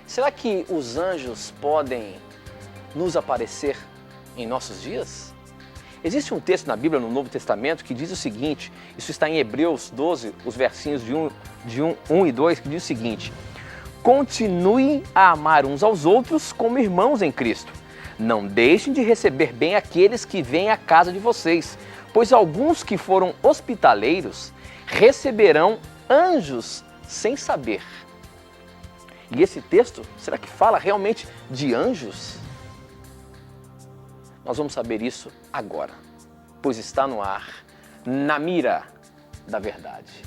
Será que os anjos podem nos aparecer em nossos dias? Existe um texto na Bíblia, no Novo Testamento, que diz o seguinte, isso está em Hebreus 12, os versinhos de 1 e 2, que diz o seguinte: continuem a amar uns aos outros como irmãos em Cristo. Não deixem de receber bem aqueles que vêm à casa de vocês, pois alguns que foram hospitaleiros receberão anjos sem saber. E esse texto, será que fala realmente de anjos? Nós vamos saber isso agora, pois está no ar, na mira da verdade.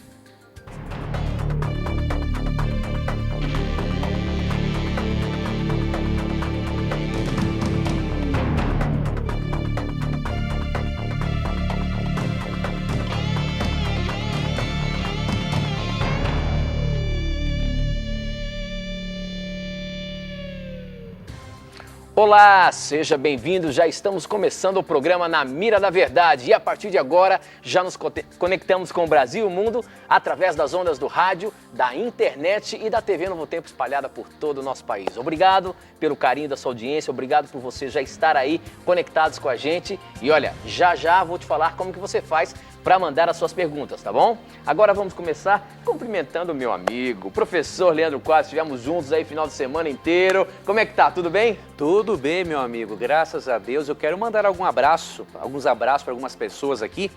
Olá, seja bem-vindo, já estamos começando o programa Na Mira da Verdade e a partir de agora já nos conectamos com o Brasil e o mundo através das ondas do rádio, da internet e da TV Novo Tempo espalhada por todo o nosso país. Obrigado pelo carinho da sua audiência, obrigado por você já estar aí conectados com a gente e olha, já vou te falar como que você faz para mandar as suas perguntas, tá bom? Agora vamos começar cumprimentando o meu amigo, o professor Leandro Quadros. Estivemos juntos aí final de semana inteiro. Como é que tá? Tudo bem? Tudo bem, meu amigo. Graças a Deus. Eu quero mandar alguns abraços para algumas pessoas aqui.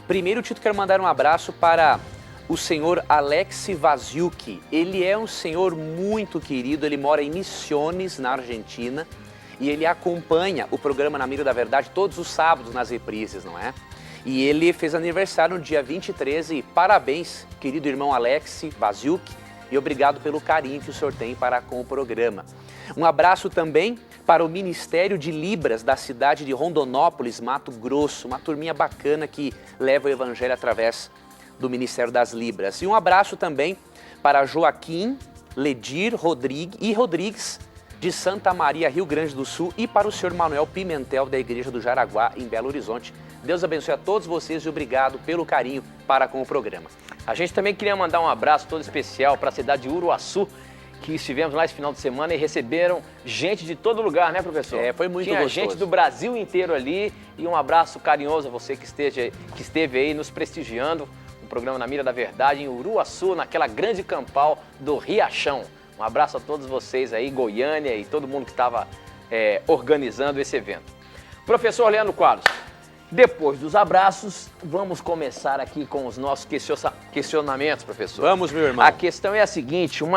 Primeiro, Tito, quero mandar um abraço para o senhor Alex Vaziucchi. Ele é um senhor muito querido, ele mora em Misiones, na Argentina, e ele acompanha o programa Na Mira da Verdade todos os sábados nas reprises, não é? E ele fez aniversário no dia 23 e parabéns, querido irmão Alex Vaziucchi, e obrigado pelo carinho que o senhor tem para com o programa. Um abraço também para o Ministério de Libras da cidade de Rondonópolis, Mato Grosso, uma turminha bacana que leva o evangelho através do Ministério das Libras. E um abraço também para Joaquim Ledir Rodrigues, de Santa Maria, Rio Grande do Sul, e para o senhor Manuel Pimentel, da Igreja do Jaraguá, em Belo Horizonte. Deus abençoe a todos vocês e obrigado pelo carinho para com o programa. A gente também queria mandar um abraço todo especial para a cidade de Uruaçu, que estivemos lá esse final de semana e receberam gente de todo lugar, né, professor? Foi muito gostoso. Tinha gente do Brasil inteiro ali e um abraço carinhoso a você que esteve aí nos prestigiando o programa Na Mira da Verdade em Uruaçu, naquela grande campal do Riachão. Um abraço a todos vocês aí, Goiânia e todo mundo que estava organizando esse evento. Professor Leandro Quadros, depois dos abraços, vamos começar aqui com os nossos questionamentos, professor. Vamos, meu irmão. A questão é a seguinte, um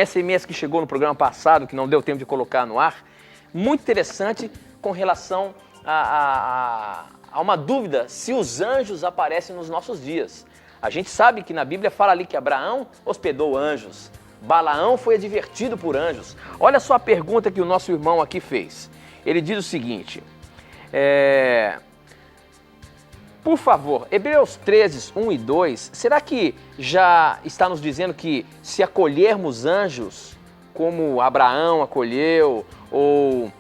SMS que chegou no programa passado, que não deu tempo de colocar no ar, muito interessante com relação a uma dúvida se os anjos aparecem nos nossos dias. A gente sabe que na Bíblia fala ali que Abraão hospedou anjos, Balaão foi advertido por anjos. Olha só a pergunta que o nosso irmão aqui fez. Ele diz o seguinte, por favor, Hebreus 13, 1 e 2, será que já está nos dizendo que se acolhermos anjos, como Abraão acolheu, ou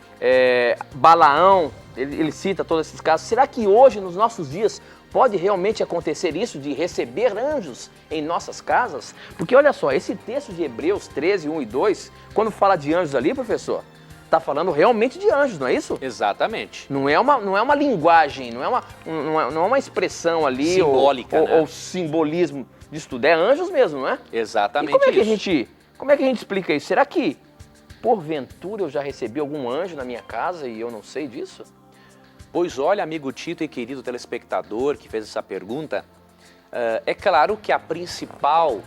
Balaão, ele cita todos esses casos, será que hoje, nos nossos dias, pode realmente acontecer isso de receber anjos em nossas casas? Porque olha só, esse texto de Hebreus 13, 1 e 2, quando fala de anjos ali, professor, está falando realmente de anjos, não é isso? Exatamente. Não é uma linguagem, não é uma expressão ali simbólica, ou simbolismo disso tudo, é anjos mesmo, não é? Exatamente. E como é que a gente explica isso? Será que, porventura, eu já recebi algum anjo na minha casa e eu não sei disso? Pois olha, amigo Tito e querido telespectador que fez essa pergunta, é claro que a principal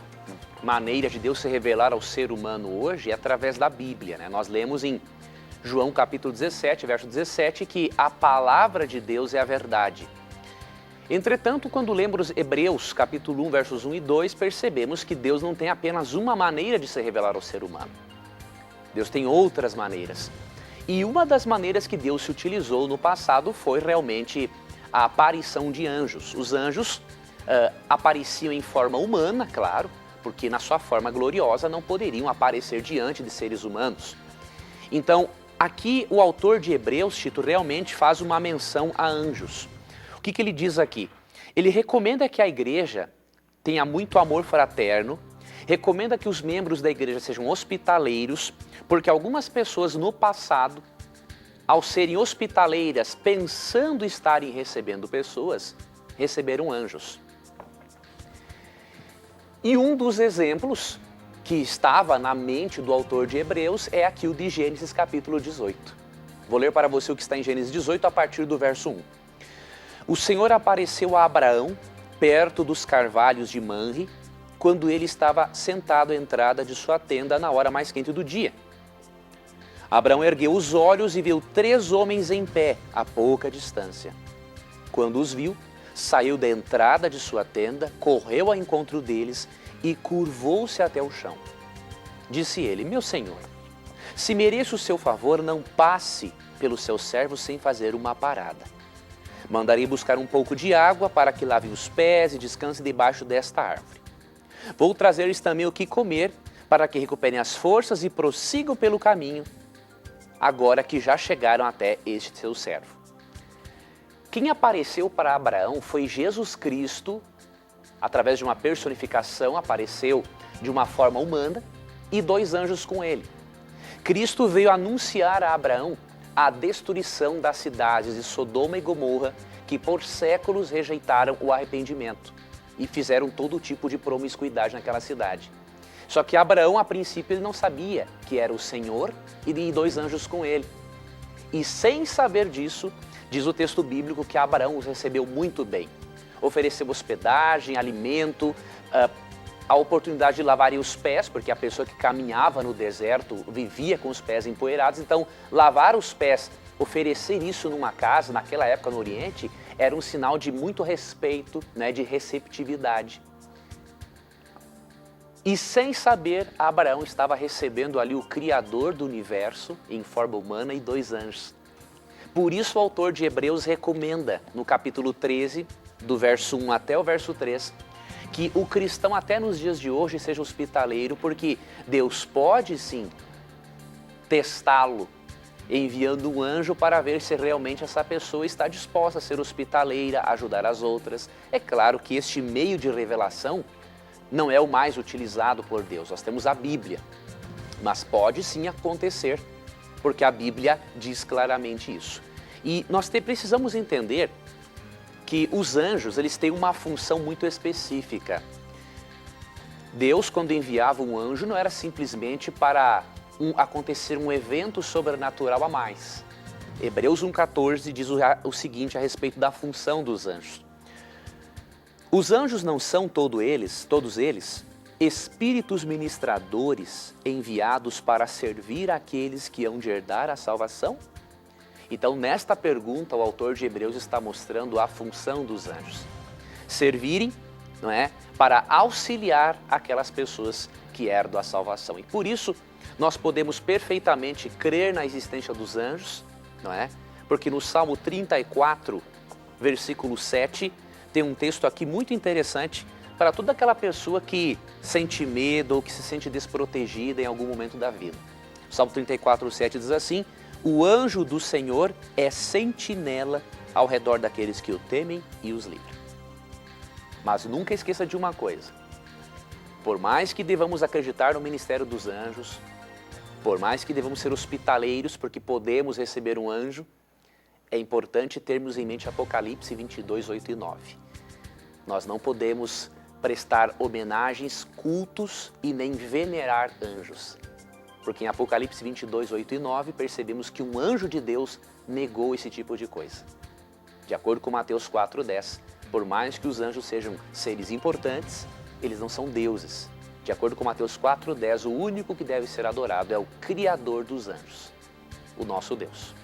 maneira de Deus se revelar ao ser humano hoje é através da Bíblia, né? Nós lemos em João capítulo 17, verso 17, que a palavra de Deus é a verdade. Entretanto, quando lemos Hebreus capítulo 1, versos 1 e 2, percebemos que Deus não tem apenas uma maneira de se revelar ao ser humano. Deus tem outras maneiras. E uma das maneiras que Deus se utilizou no passado foi realmente a aparição de anjos. Os anjos apareciam em forma humana, claro, porque na sua forma gloriosa não poderiam aparecer diante de seres humanos. Então, aqui o autor de Hebreus, Tito, realmente faz uma menção a anjos. O que ele diz aqui? Ele recomenda que a igreja tenha muito amor fraterno, recomenda que os membros da igreja sejam hospitaleiros, porque algumas pessoas no passado, ao serem hospitaleiras, pensando estarem recebendo pessoas, receberam anjos. E um dos exemplos que estava na mente do autor de Hebreus é aqui o de Gênesis capítulo 18. Vou ler para você o que está em Gênesis 18 a partir do verso 1. O Senhor apareceu a Abraão perto dos carvalhos de Manre, quando ele estava sentado à entrada de sua tenda na hora mais quente do dia. Abraão ergueu os olhos e viu 3 homens em pé, a pouca distância. Quando os viu, saiu da entrada de sua tenda, correu ao encontro deles e curvou-se até o chão. Disse ele: meu senhor, se mereço o seu favor, não passe pelo seu servo sem fazer uma parada. Mandarei buscar um pouco de água para que lavem os pés e descansem debaixo desta árvore. Vou trazer-lhes também o que comer, para que recuperem as forças e prossigam pelo caminho, agora que já chegaram até este seu servo. Quem apareceu para Abraão foi Jesus Cristo, através de uma personificação, apareceu de uma forma humana, e 2 anjos com ele. Cristo veio anunciar a Abraão a destruição das cidades de Sodoma e Gomorra, que por séculos rejeitaram o arrependimento e fizeram todo tipo de promiscuidade naquela cidade. Só que Abraão, a princípio, ele não sabia que era o Senhor e 2 anjos com ele. E sem saber disso, diz o texto bíblico que Abraão os recebeu muito bem. Ofereceu hospedagem, alimento, a oportunidade de lavarem os pés, porque a pessoa que caminhava no deserto vivia com os pés empoeirados. Então, lavar os pés, oferecer isso numa casa, naquela época no Oriente, era um sinal de muito respeito, né, de receptividade. E sem saber, Abraão estava recebendo ali o Criador do universo, em forma humana, e 2 anjos. Por isso o autor de Hebreus recomenda, no capítulo 13, do verso 1 até o verso 3, que o cristão até nos dias de hoje seja hospitaleiro, porque Deus pode sim testá-lo, enviando um anjo para ver se realmente essa pessoa está disposta a ser hospitaleira, a ajudar as outras. É claro que este meio de revelação não é o mais utilizado por Deus. Nós temos a Bíblia, mas pode sim acontecer, porque a Bíblia diz claramente isso. E nós precisamos entender que os anjos, eles têm uma função muito específica. Deus, quando enviava um anjo, não era simplesmente para acontecer um evento sobrenatural a mais. Hebreus 1,14 diz o seguinte a respeito da função dos anjos. Os anjos não são todos eles, espíritos ministradores enviados para servir aqueles que hão de herdar a salvação? Então, nesta pergunta, o autor de Hebreus está mostrando a função dos anjos. Servirem, não é, para auxiliar aquelas pessoas que herdam a salvação. E por isso, nós podemos perfeitamente crer na existência dos anjos, não é? Porque no Salmo 34, versículo 7, tem um texto aqui muito interessante para toda aquela pessoa que sente medo ou que se sente desprotegida em algum momento da vida. O Salmo 34, 7 diz assim: o anjo do Senhor é sentinela ao redor daqueles que o temem e os livra. Mas nunca esqueça de uma coisa: por mais que devamos acreditar no ministério dos anjos, por mais que devamos ser hospitaleiros porque podemos receber um anjo, é importante termos em mente Apocalipse 22, 8 e 9. Nós não podemos prestar homenagens, cultos e nem venerar anjos. Porque em Apocalipse 22, 8 e 9 percebemos que um anjo de Deus negou esse tipo de coisa. De acordo com Mateus 4, 10, por mais que os anjos sejam seres importantes, eles não são deuses. De acordo com Mateus 4, 10, o único que deve ser adorado é o Criador dos anjos, o nosso Deus.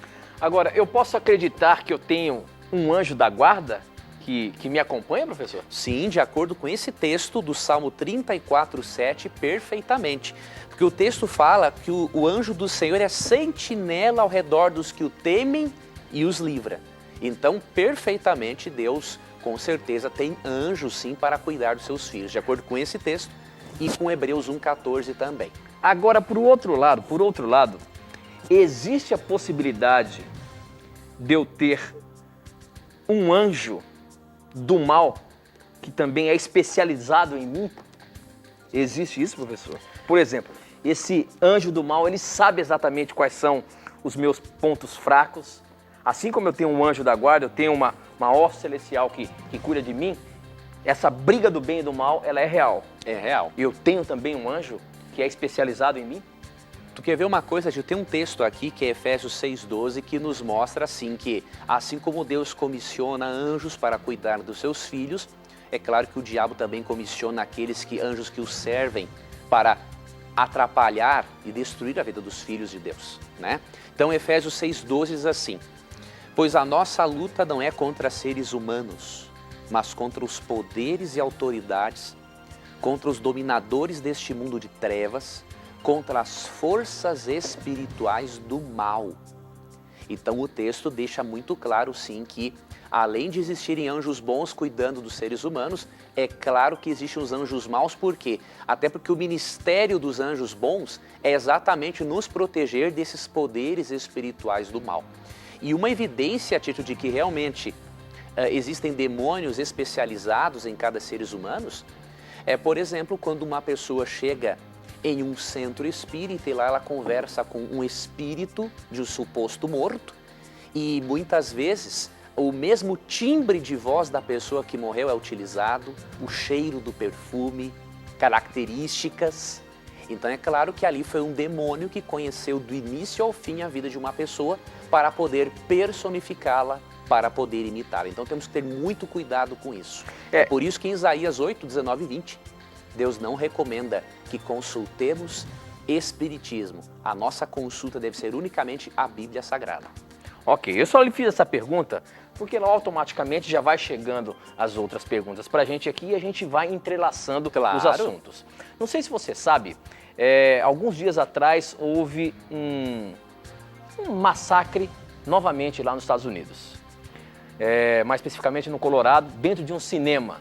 Agora, eu posso acreditar que eu tenho um anjo da guarda que me acompanha, professor? Sim, de acordo com esse texto do Salmo 34, 7, perfeitamente. Porque o texto fala que o anjo do Senhor é sentinela ao redor dos que o temem e os livra. Então, perfeitamente, Deus, com certeza, tem anjos, sim, para cuidar dos seus filhos, de acordo com esse texto e com Hebreus 1,14 também. Agora, por outro lado, existe a possibilidade de eu ter um anjo do mal que também é especializado em mim? Existe isso, professor? Por exemplo, esse anjo do mal, ele sabe exatamente quais são os meus pontos fracos. Assim como eu tenho um anjo da guarda, eu tenho uma hoste celestial que cuida de mim, essa briga do bem e do mal, ela é real. É real. Eu tenho também um anjo que é especializado em mim. Tu quer ver uma coisa? Eu tenho um texto aqui que é Efésios 6,12 que nos mostra assim que, assim como Deus comissiona anjos para cuidar dos seus filhos, é claro que o diabo também comissiona anjos que o servem para atrapalhar e destruir a vida dos filhos de Deus, né? Então Efésios 6,12 diz assim: pois a nossa luta não é contra seres humanos, mas contra os poderes e autoridades, contra os dominadores deste mundo de trevas, contra as forças espirituais do mal. Então o texto deixa muito claro sim que, além de existirem anjos bons cuidando dos seres humanos, é claro que existem os anjos maus, por quê? Até porque o ministério dos anjos bons é exatamente nos proteger desses poderes espirituais do mal. E uma evidência, Tito, de que realmente existem demônios especializados em cada ser humano é, por exemplo, quando uma pessoa chega em um centro espírita e lá ela conversa com um espírito de um suposto morto e muitas vezes o mesmo timbre de voz da pessoa que morreu é utilizado, o cheiro do perfume, características. Então é claro que ali foi um demônio que conheceu do início ao fim a vida de uma pessoa para poder personificá-la, para poder imitá-la. Então temos que ter muito cuidado com isso. É por isso que em Isaías 8, 19 e 20, Deus não recomenda que consultemos espiritismo. A nossa consulta deve ser unicamente a Bíblia Sagrada. Ok, eu só lhe fiz essa pergunta porque ela automaticamente já vai chegando as outras perguntas para a gente aqui e a gente vai entrelaçando os assuntos. Não sei se você sabe, alguns dias atrás houve um massacre novamente lá nos Estados Unidos. Mais especificamente no Colorado, dentro de um cinema,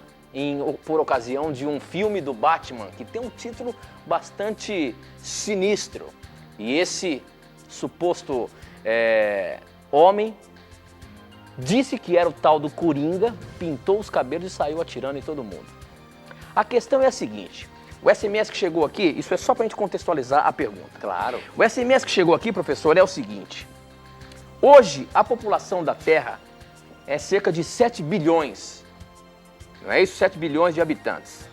por ocasião de um filme do Batman, que tem um título bastante sinistro. E esse suposto homem disse que era o tal do Coringa, pintou os cabelos e saiu atirando em todo mundo. A questão é a seguinte: o SMS que chegou aqui, isso é só para a gente contextualizar a pergunta. Claro. O SMS que chegou aqui, professor, é o seguinte: hoje a população da Terra é cerca de 7 bilhões, não é isso? 7 bilhões de habitantes.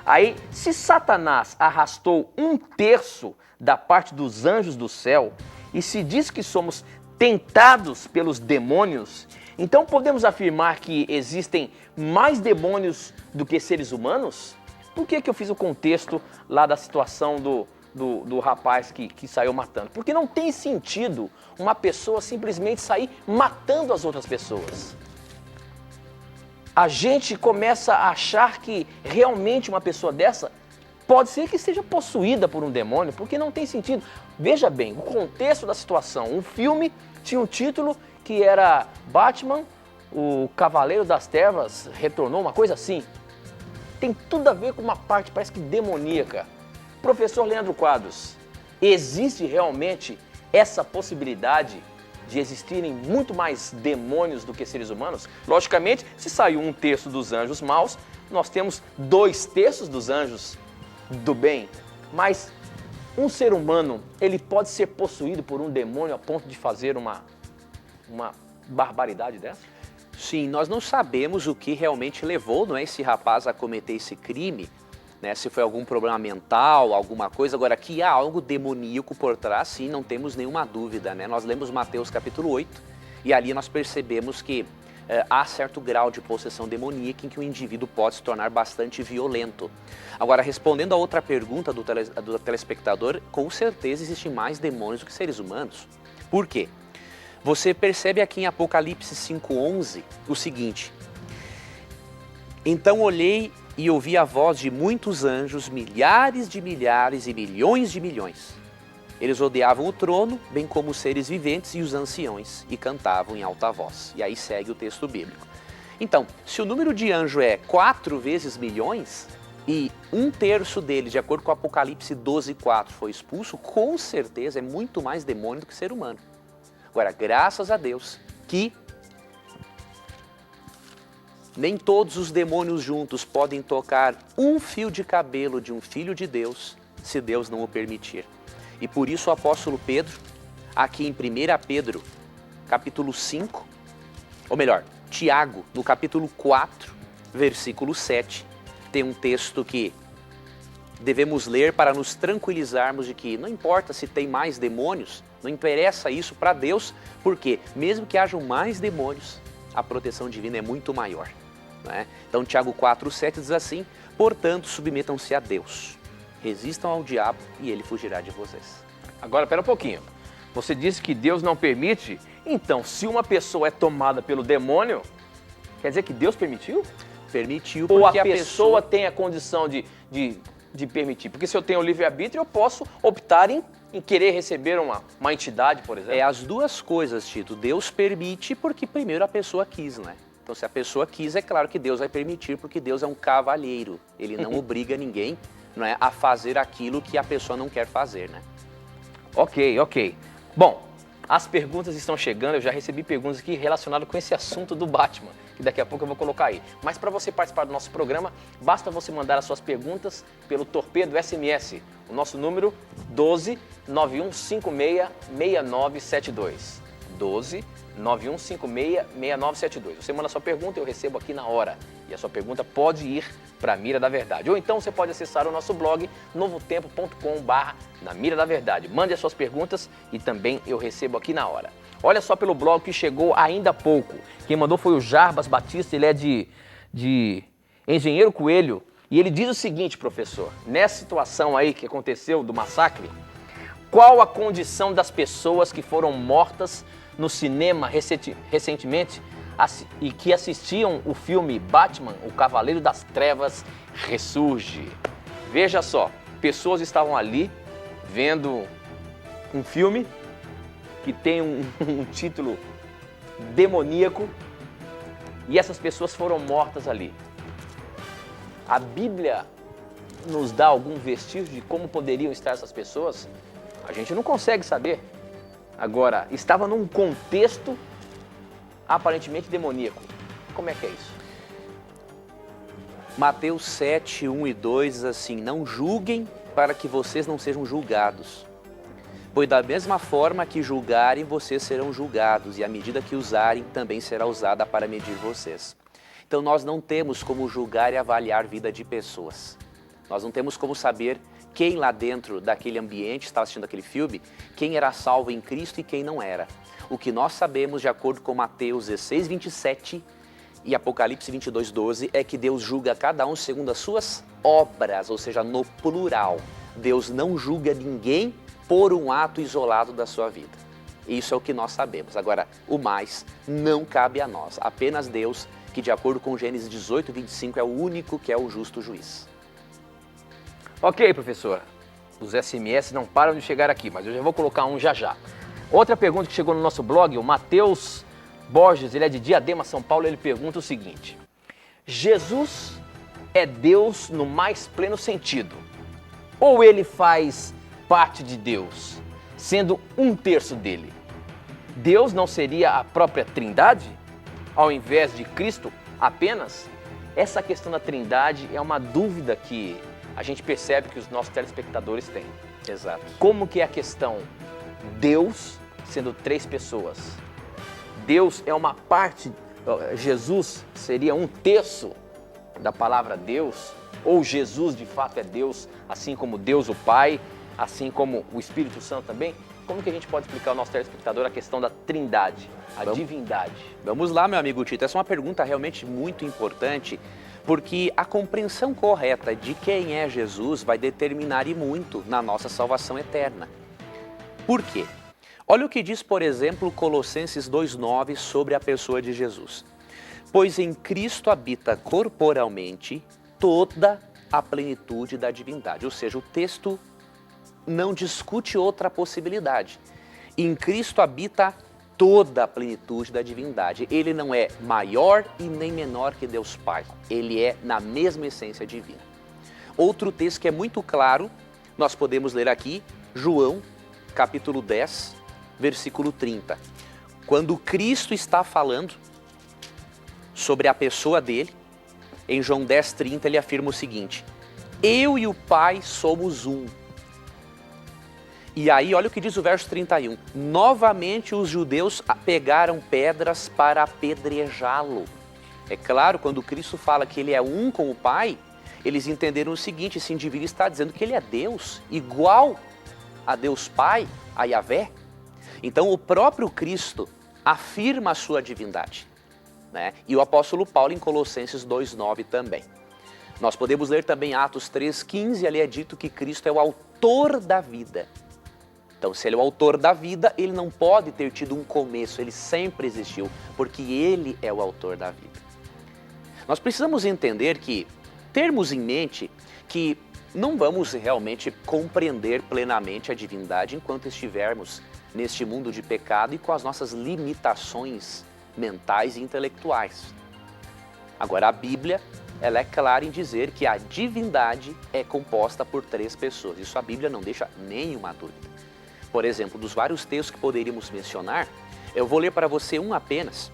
Aí, se Satanás arrastou 1/3 da parte dos anjos do céu, e se diz que somos tentados pelos demônios, então podemos afirmar que existem mais demônios do que seres humanos? Por que eu fiz o contexto lá da situação do rapaz que saiu matando? Porque não tem sentido uma pessoa simplesmente sair matando as outras pessoas. A gente começa a achar que realmente uma pessoa dessa pode ser que esteja possuída por um demônio, porque não tem sentido. Veja bem, o contexto da situação. O filme tinha um título que era Batman, o Cavaleiro das Trevas retornou, uma coisa assim. Tem tudo a ver com uma parte, parece que demoníaca. Professor Leandro Quadros, existe realmente essa possibilidade de existirem muito mais demônios do que seres humanos? Logicamente, se saiu 1/3 dos anjos maus, nós temos 2/3 dos anjos do bem. Mas um ser humano, ele pode ser possuído por um demônio a ponto de fazer uma barbaridade dessa? Sim, nós não sabemos o que realmente levou, não é, esse rapaz a cometer esse crime, né? Se foi algum problema mental, alguma coisa. Agora, que há algo demoníaco por trás, sim, não temos nenhuma dúvida, né? Nós lemos Mateus capítulo 8 e ali nós percebemos que há certo grau de possessão demoníaca em que o indivíduo pode se tornar bastante violento. Agora, respondendo a outra pergunta do telespectador, com certeza existem mais demônios do que seres humanos. Por quê? Você percebe aqui em Apocalipse 5:11 o seguinte: então olhei e ouvi a voz de muitos anjos, milhares de milhares e milhões de milhões. Eles rodeavam o trono, bem como os seres viventes e os anciões, e cantavam em alta voz. E aí segue o texto bíblico. Então, se o número de anjo é 4 vezes milhões, e 1/3 deles, de acordo com Apocalipse 12:4, foi expulso, com certeza é muito mais demônio do que ser humano. Agora, graças a Deus que Nem todos os demônios juntos podem tocar um fio de cabelo de um filho de Deus, se Deus não o permitir. E por isso o apóstolo Pedro, aqui em 1 Pedro, capítulo 5, ou melhor, Tiago, no capítulo 4, versículo 7, tem um texto que devemos ler para nos tranquilizarmos de que não importa se tem mais demônios, não interessa isso para Deus, porque mesmo que hajam mais demônios, a proteção divina é muito maior. Né? Então Tiago 4,7 diz assim: portanto, submetam-se a Deus, resistam ao diabo e ele fugirá de vocês. Agora, espera um pouquinho. Você disse que Deus não permite, então se uma pessoa é tomada pelo demônio, quer dizer que Deus permitiu? Permitiu porque ou a pessoa tem a condição de permitir? Porque se eu tenho o livre-arbítrio, eu posso optar em querer receber uma entidade, por exemplo. É as duas coisas, Tito. Deus permite porque primeiro a pessoa quis, né? Então se a pessoa quis, é claro que Deus vai permitir, porque Deus é um cavalheiro. Ele não obriga ninguém, não é, a fazer aquilo que a pessoa não quer fazer, né? Ok. Bom, as perguntas estão chegando, eu já recebi perguntas aqui relacionadas com esse assunto do Batman, que daqui a pouco eu vou colocar aí. Mas para você participar do nosso programa, basta você mandar as suas perguntas pelo Torpedo SMS. O nosso número 12 9156 6972. 12 9156 6972. Você manda a sua pergunta, eu recebo aqui na hora. E a sua pergunta pode ir para a Mira da Verdade. Ou então você pode acessar o nosso blog novotempo.com/Na Mira da Verdade. Mande as suas perguntas e também eu recebo aqui na hora. Olha só pelo blog que chegou ainda há pouco. Quem mandou foi o Jarbas Batista, ele é de Engenheiro Coelho. E ele diz o seguinte, professor: nessa situação aí que aconteceu do massacre, qual a condição das pessoas que foram mortas no cinema recentemente e que assistiam o filme Batman, o Cavaleiro das Trevas Ressurge? Veja só, pessoas estavam ali vendo um filme que tem um título demoníaco e essas pessoas foram mortas ali. A Bíblia nos dá algum vestígio de como poderiam estar essas pessoas? A gente não consegue saber. Agora, estava num contexto aparentemente demoníaco. Como é que é isso? Mateus 7, 1 e 2 diz assim: não julguem para que vocês não sejam julgados. Pois da mesma forma que julgarem, vocês serão julgados, e a medida que usarem também será usada para medir vocês. Então nós não temos como julgar e avaliar a vida de pessoas. Nós não temos como saber quem lá dentro daquele ambiente, estava assistindo aquele filme, quem era salvo em Cristo e quem não era. O que nós sabemos, de acordo com Mateus 16, 27 e Apocalipse 22, 12, é que Deus julga cada um segundo as suas obras, ou seja, no plural. Deus não julga ninguém por um ato isolado da sua vida. Isso é o que nós sabemos. Agora, o mais não cabe a nós. Apenas Deus, que de acordo com Gênesis 18, 25, é o único que é o justo juiz. Ok, professor. Os SMS não param de chegar aqui, mas eu já vou colocar um já já. Outra pergunta que chegou no nosso blog, o Matheus Borges, ele é de Diadema, São Paulo, ele pergunta o seguinte: Jesus é Deus no mais pleno sentido? Ou ele faz parte de Deus, sendo um terço dele? Deus não seria a própria Trindade, ao invés de Cristo apenas? Essa questão da Trindade é uma dúvida que a gente percebe que os nossos telespectadores têm. Exato. Como que é a questão Deus sendo três pessoas? Deus é uma parte, Jesus seria um terço da palavra Deus? Ou Jesus de fato é Deus, assim como Deus o Pai, assim como o Espírito Santo também? Como que a gente pode explicar ao nosso telespectador a questão da Trindade, a divindade? Vamos lá, meu amigo Tito. Essa é uma pergunta realmente muito importante, porque a compreensão correta de quem é Jesus vai determinar e muito na nossa salvação eterna. Por quê? Olha o que diz, por exemplo, Colossenses 2,9 sobre a pessoa de Jesus. Pois em Cristo habita corporalmente toda a plenitude da divindade. Ou seja, o texto não discute outra possibilidade. Em Cristo habita toda a plenitude da divindade. Ele não é maior e nem menor que Deus Pai. Ele é na mesma essência divina. Outro texto que é muito claro, nós podemos ler aqui, João, capítulo 10, versículo 30. Quando Cristo está falando sobre a pessoa dele. Em João 10,30 ele afirma o seguinte: eu e o Pai somos um. E aí olha o que diz o verso 31. Novamente os judeus pegaram pedras para apedrejá-lo. É claro, quando Cristo fala que ele é um com o Pai, eles entenderam o seguinte: esse indivíduo está dizendo que ele é Deus, igual a Deus Pai, a Yahvé. Então o próprio Cristo afirma a sua divindade, né? E o apóstolo Paulo em Colossenses 2,9 também. Nós podemos ler também Atos 3,15, ali é dito que Cristo é o autor da vida. Então, se ele é o autor da vida, ele não pode ter tido um começo, ele sempre existiu, porque ele é o autor da vida. Nós precisamos entender que, termos em mente que não vamos realmente compreender plenamente a divindade enquanto estivermos neste mundo de pecado e com as nossas limitações mentais e intelectuais. Agora, a Bíblia, ela é clara em dizer que a divindade é composta por 3 pessoas. Isso a Bíblia não deixa nenhuma dúvida. Por exemplo, dos vários textos que poderíamos mencionar, eu vou ler para você um apenas,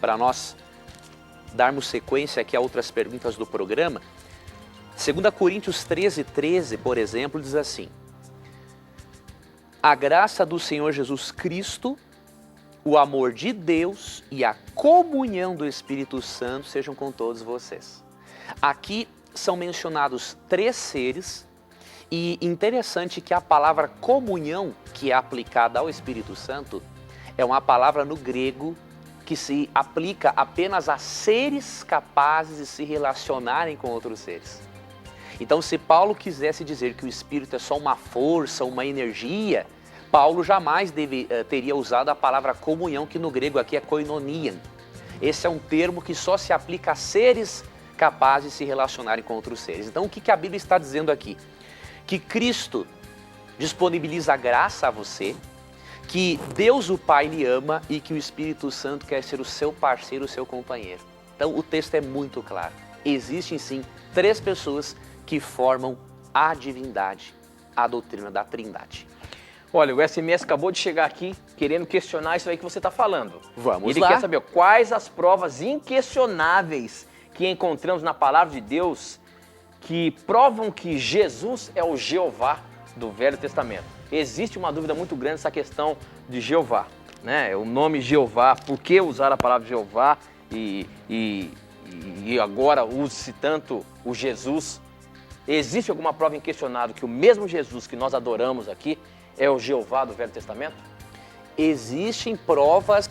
para nós darmos sequência aqui a outras perguntas do programa. 2 Coríntios 13,13, por exemplo, diz assim: a graça do Senhor Jesus Cristo, o amor de Deus e a comunhão do Espírito Santo sejam com todos vocês. Aqui são mencionados 3 seres e interessante que a palavra comunhão, que é aplicada ao Espírito Santo, é uma palavra no grego que se aplica apenas a seres capazes de se relacionarem com outros seres. Então, se Paulo quisesse dizer que o Espírito é só uma força, uma energia, Paulo jamais teria usado a palavra comunhão, que no grego aqui é koinonia. Esse é um termo que só se aplica a seres capazes de se relacionarem com outros seres. Então, o que a Bíblia está dizendo aqui? Que Cristo disponibiliza a graça a você, que Deus o Pai lhe ama e que o Espírito Santo quer ser o seu parceiro, o seu companheiro. Então, o texto é muito claro. Existem sim 3 pessoas que formam a divindade, a doutrina da Trindade. Olha, o SMS acabou de chegar aqui querendo questionar isso aí que você está falando. Vamos lá. Ele quer saber quais as provas inquestionáveis que encontramos na palavra de Deus que provam que Jesus é o Jeová do Velho Testamento. Existe uma dúvida muito grande nessa questão de Jeová, né? O nome Jeová, por que usar a palavra Jeová e agora use-se tanto o Jesus? Existe alguma prova inquestionável que o mesmo Jesus que nós adoramos aqui é o Jeová do Velho Testamento? Existem provas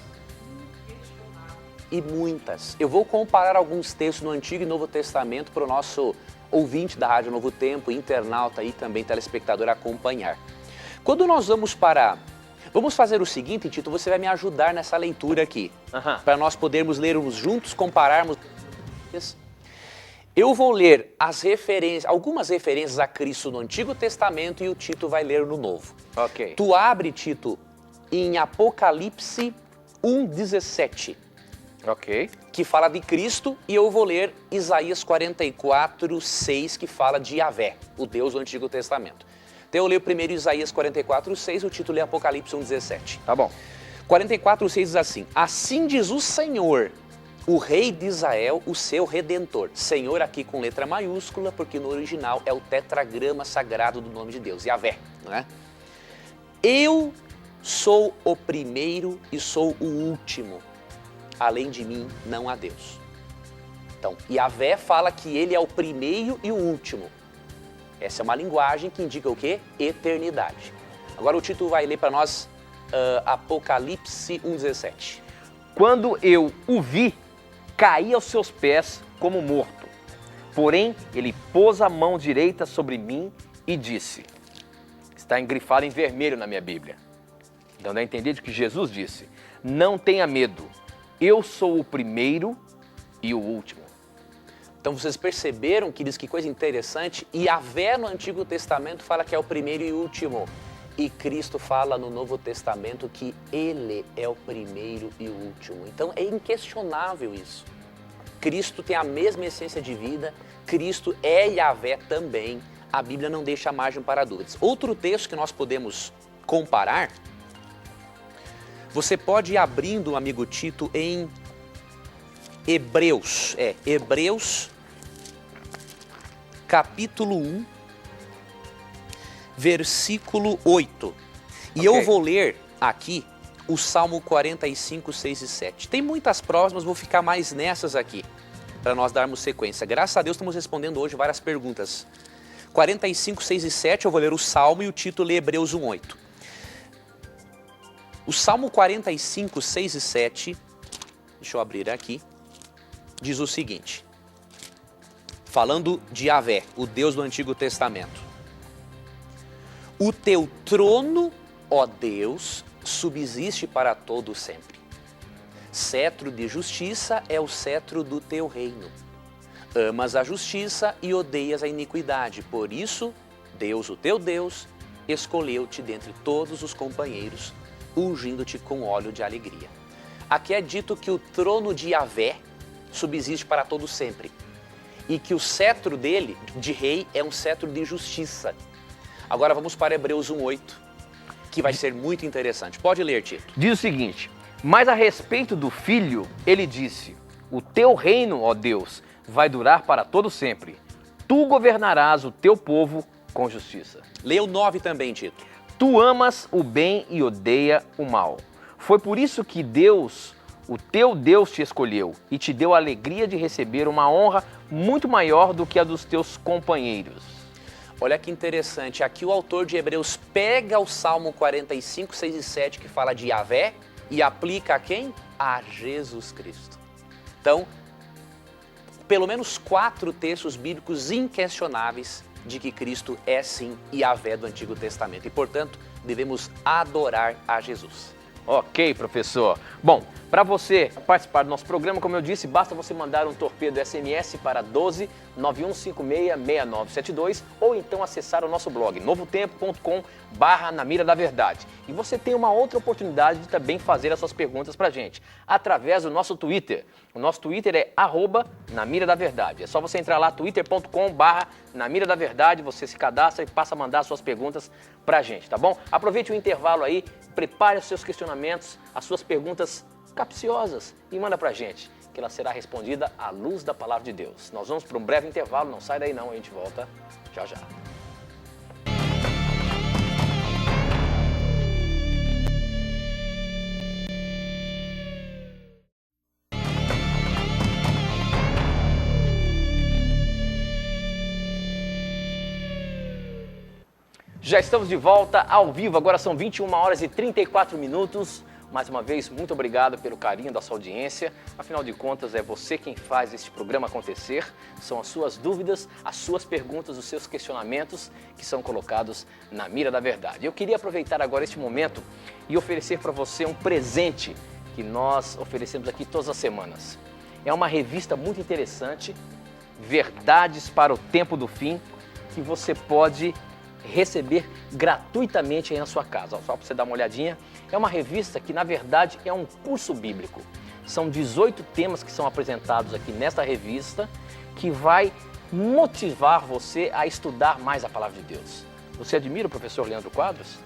e muitas. Eu vou comparar alguns textos no Antigo e Novo Testamento para o nosso ouvinte da Rádio Novo Tempo, internauta e também telespectador acompanhar. Quando nós vamos fazer o seguinte, Tito, você vai me ajudar nessa leitura aqui, para nós podermos lermos juntos, compararmos. Eu vou ler algumas referências a Cristo no Antigo Testamento e o Tito vai ler no Novo. Ok. Tu abre, Tito, em Apocalipse 1,17. Ok. Que fala de Cristo, e eu vou ler Isaías 44,6, que fala de Yahvé, o Deus do Antigo Testamento. Então eu leio primeiro Isaías 44,6, o título é Apocalipse 1,17. Tá bom. 44,6 diz assim: assim diz o Senhor, o Rei de Israel, o seu Redentor. Senhor aqui com letra maiúscula, porque no original é o tetragrama sagrado do nome de Deus, Yahvé, não é? Eu sou o primeiro e sou o último. Além de mim, não há Deus. Então, Yahvé fala que ele é o primeiro e o último. Essa é uma linguagem que indica o quê? Eternidade. Agora o Tito vai ler para nós Apocalipse 1,17. Quando eu o vi, caí aos seus pés como morto. Porém, ele pôs a mão direita sobre mim e disse, está engrifado em vermelho na minha Bíblia, dando a entender de que Jesus disse, não tenha medo, eu sou o primeiro e o último. Então vocês perceberam que diz que coisa interessante? Yahvé no Antigo Testamento fala que é o primeiro e último. E Cristo fala no Novo Testamento que Ele é o primeiro e o último. Então é inquestionável isso. Cristo tem a mesma essência de vida, Cristo é Yahvé também. A Bíblia não deixa margem para dúvidas. Outro texto que nós podemos comparar, você pode ir abrindo, amigo Tito, em Hebreus, capítulo 1, versículo 8. E eu vou ler aqui o Salmo 45, 6 e 7. Tem muitas provas, mas vou ficar mais nessas aqui, para nós darmos sequência. Graças a Deus estamos respondendo hoje várias perguntas. 45, 6 e 7, eu vou ler o Salmo e o título é Hebreus 1, 8. O Salmo 45, 6 e 7, deixa eu abrir aqui, diz o seguinte, falando de Yahvé, o Deus do Antigo Testamento. O teu trono, ó Deus, subsiste para todo sempre. Cetro de justiça é o cetro do teu reino. Amas a justiça e odeias a iniquidade. Por isso, Deus, o teu Deus, escolheu-te dentre todos os companheiros, ungindo-te com óleo de alegria. Aqui é dito que o trono de Yahvé subsiste para todo sempre. E que o cetro dele, de rei, é um cetro de justiça. Agora vamos para Hebreus 1:8, que vai ser muito interessante. Pode ler, Tito. Diz o seguinte: mas a respeito do Filho, ele disse, o teu reino, ó Deus, vai durar para todo sempre. Tu governarás o teu povo com justiça. Leia o 9 também, Tito. Tu amas o bem e odeia o mal. Foi por isso que Deus, o teu Deus, te escolheu e te deu a alegria de receber uma honra muito maior do que a dos teus companheiros. Olha que interessante, aqui o autor de Hebreus pega o Salmo 45, 6 e 7, que fala de Yahvé, e aplica a quem? A Jesus Cristo. Então, pelo menos 4 textos bíblicos inquestionáveis de que Cristo é sim Yahvé do Antigo Testamento. E, portanto, devemos adorar a Jesus. Ok, professor. Bom, para você participar do nosso programa, como eu disse, basta você mandar um torpedo SMS para 12 9156 6972 ou então acessar o nosso blog novotempo.com/na mira da verdade. E você tem uma outra oportunidade de também fazer as suas perguntas para a gente, através do nosso Twitter. O nosso Twitter é @na mira da verdade. É só você entrar lá, twitter.com/na mira da verdade, você se cadastra e passa a mandar as suas perguntas para a gente, tá bom? Aproveite o intervalo aí, prepare os seus questionamentos, as suas perguntas capciosas e manda pra gente, que ela será respondida à luz da palavra de Deus. Nós vamos para um breve intervalo, não sai daí não, a gente volta já já. Já estamos de volta ao vivo, agora são 21 horas e 34 minutos. Mais uma vez, muito obrigado pelo carinho da sua audiência. Afinal de contas, é você quem faz este programa acontecer. São as suas dúvidas, as suas perguntas, os seus questionamentos que são colocados na mira da verdade. Eu queria aproveitar agora este momento e oferecer para você um presente que nós oferecemos aqui todas as semanas. É uma revista muito interessante, Verdades para o Tempo do Fim, que você pode receber gratuitamente aí na sua casa. Só para você dar uma olhadinha, é uma revista que na verdade é um curso bíblico. São 18 temas que são apresentados aqui nesta revista que vai motivar você a estudar mais a palavra de Deus. Você admira o professor Leandro Quadros?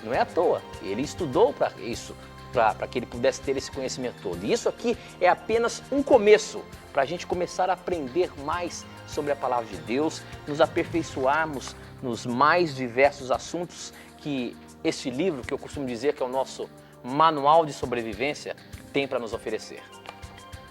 Não é à toa, ele estudou para isso, para que ele pudesse ter esse conhecimento todo. E isso aqui é apenas um começo para a gente começar a aprender mais sobre a palavra de Deus, nos aperfeiçoarmos nos mais diversos assuntos que este livro, que eu costumo dizer que é o nosso manual de sobrevivência, tem para nos oferecer.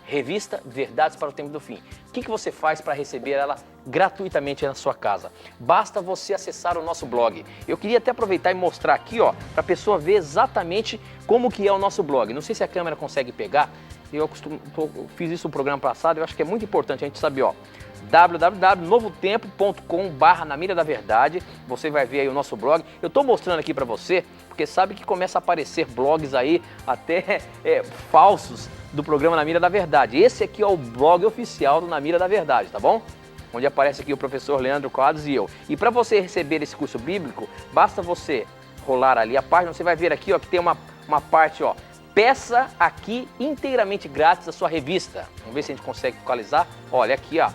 Revista Verdades para o Tempo do Fim. O que você faz para receber ela gratuitamente na sua casa? Basta você acessar o nosso blog. Eu queria até aproveitar e mostrar aqui, ó, para a pessoa ver exatamente como que é o nosso blog. Não sei se a câmera consegue pegar. Eu fiz isso no programa passado, eu acho que é muito importante a gente saber, ó, www.novotempo.com/na mira da verdade. Você vai ver aí o nosso blog. Eu estou mostrando aqui para você, porque sabe que começa a aparecer blogs aí até falsos do programa Na Mira da Verdade. Esse aqui é o blog oficial do Na Mira da Verdade, tá bom? Onde aparece aqui o professor Leandro Quadros e eu. E para você receber esse curso bíblico, basta você rolar ali a página, você vai ver aqui, ó, que tem uma parte, ó, peça aqui inteiramente grátis a sua revista. Vamos ver se a gente consegue focalizar. Olha aqui, ó,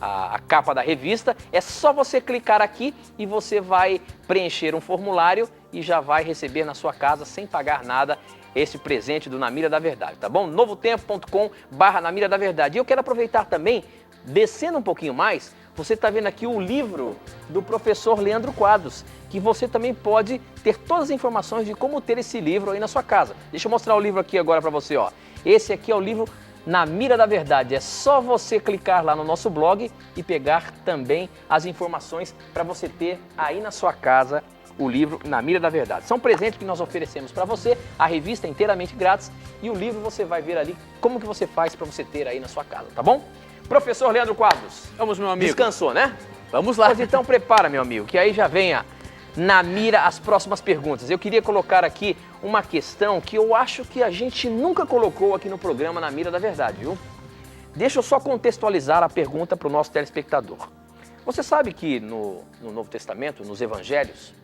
a capa da revista. É só você clicar aqui e você vai preencher um formulário e já vai receber na sua casa, sem pagar nada, esse presente do Na Mira da Verdade, tá bom? novotempo.com/Na Mira da Verdade. E eu quero aproveitar também, descendo um pouquinho mais, você está vendo aqui o livro do professor Leandro Quadros, que você também pode ter todas as informações de como ter esse livro aí na sua casa. Deixa eu mostrar o livro aqui agora para você, ó. Esse aqui é o livro Na Mira da Verdade. É só você clicar lá no nosso blog e pegar também as informações para você ter aí na sua casa o livro Na Mira da Verdade. São presentes que nós oferecemos para você, a revista é inteiramente grátis e o livro você vai ver ali como que você faz para você ter aí na sua casa, tá bom? Professor Leandro Quadros. Vamos, meu amigo. Descansou, né? Vamos lá. Mas então prepara, meu amigo, que aí já venha na mira as próximas perguntas. Eu queria colocar aqui uma questão que eu acho que a gente nunca colocou aqui no programa Na Mira da Verdade, viu? Deixa eu só contextualizar a pergunta para o nosso telespectador. Você sabe que no Novo Testamento, nos Evangelhos,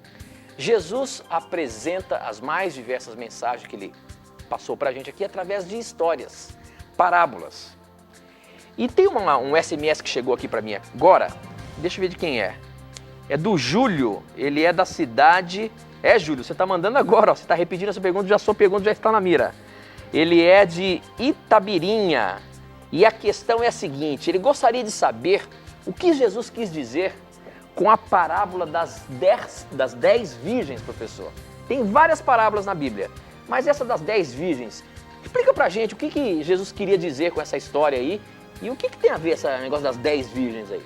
Jesus apresenta as mais diversas mensagens que ele passou para a gente aqui através de histórias, parábolas. E tem um SMS que chegou aqui para mim agora, deixa eu ver de quem é. É do Júlio, ele é da cidade... Júlio, você está mandando agora, ó, você está repetindo essa pergunta, já sua pergunta já está na mira. Ele é de Itabirinha e a questão é a seguinte, ele gostaria de saber o que Jesus quis dizer com a parábola das 10 virgens, professor. Tem várias parábolas na Bíblia, mas essa das 10 virgens, explica pra gente o que Jesus queria dizer com essa história aí e o que tem a ver esse negócio das 10 virgens aí.